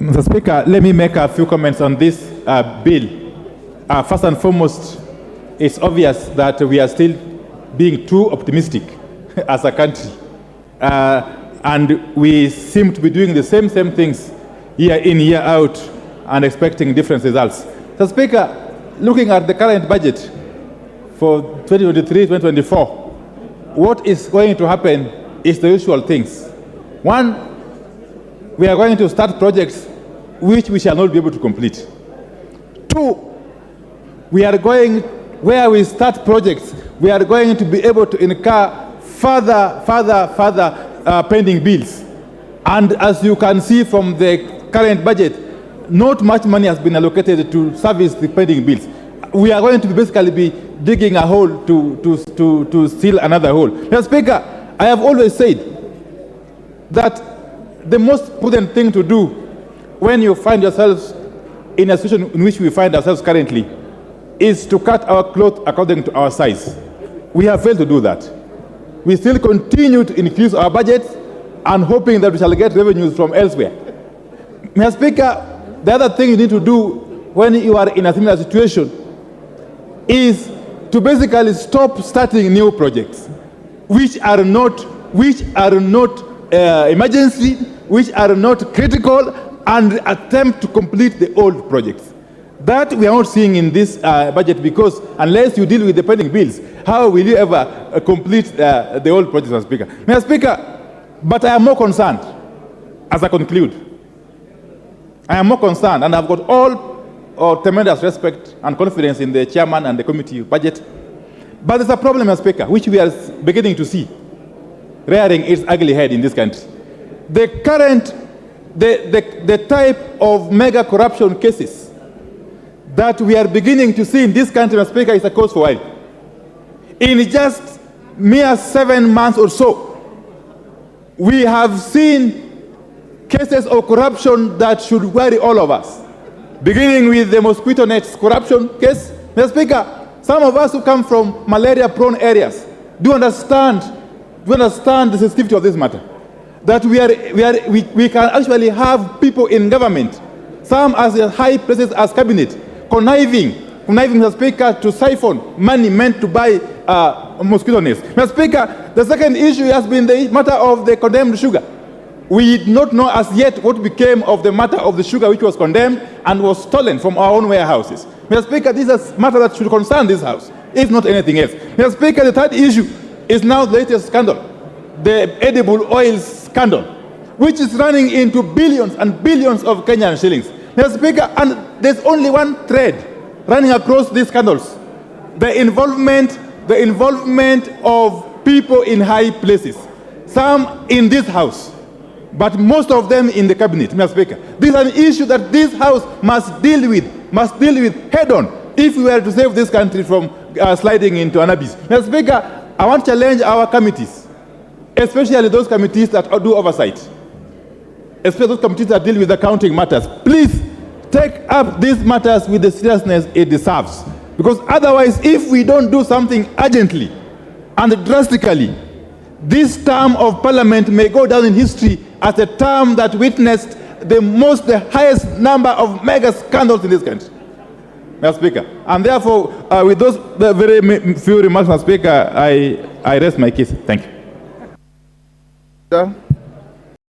Mr. Speaker, let me make a few comments on this bill. First and foremost, it's obvious that we are still being too optimistic as a country. And we seem to be doing the same things year in, year out, and expecting different results. Mr. Speaker, looking at the current budget for 2023-2024, what is going to happen is the usual things. One, we are going to start projects which we shall not be able to complete. Two, we are going, where we start projects, we are going to be able to incur further pending bills. And as you can see from the current budget, not much money has been allocated to service the pending bills. We are going to basically be digging a hole to seal another hole. Mr. Speaker, I have always said that the most prudent thing to do when you find yourselves in a situation in which we find ourselves currently is to cut our cloth according to our size. We have failed to do that. We still continue to increase our budget and hoping that we shall get revenues from elsewhere. Mr. Speaker, the other thing you need to do when you are in a similar situation is to basically stop starting new projects which are not emergency, which are not critical, and attempt to complete the old projects. That we are not seeing in this budget, because unless you deal with the pending bills, how will you ever complete the old projects, Mr. Speaker? Mr. Speaker, but I am more concerned, as I conclude. I am more concerned, and I've got all tremendous respect and confidence in the chairman and the committee budget. But there's a problem, Mr. Speaker, which we are beginning to see rearing its ugly head in this country. The type of mega corruption cases that we are beginning to see in this country, Mr. Speaker, is a cause for worry. In just mere 7 months or so, we have seen cases of corruption that should worry all of us, beginning with the mosquito nets corruption case. Mr. Speaker, some of us who come from malaria-prone areas do understand the sensitivity of this matter. That we can actually have people in government, some as high places as cabinet, conniving, Mr. Speaker, to siphon money meant to buy mosquito nets. Mr. Speaker, the second issue has been the matter of the condemned sugar. We did not know as yet what became of the matter of the sugar which was condemned and was stolen from our own warehouses. Mr. Speaker, this is a matter that should concern this House, if not anything else. Mr. Speaker, the third issue is now the latest scandal, the edible oils scandal, which is running into billions and billions of Kenyan shillings. Mr. Speaker, and there's only one thread running across these scandals: the involvement of people in high places, some in this House, but most of them in the cabinet. Mr. Speaker, this is an issue that this House must deal with head on if we were to save this country from sliding into an abyss. Mr. Speaker, I want to challenge our committees, especially those committees that do oversight, especially those committees that deal with accounting matters. Please take up these matters with the seriousness it deserves. Because otherwise, if we don't do something urgently and drastically, this term of parliament may go down in history as a term that witnessed the highest number of mega scandals in this country, Mr. Speaker. And therefore, with those very few remarks, Mr. Speaker, I rest my case. Thank you.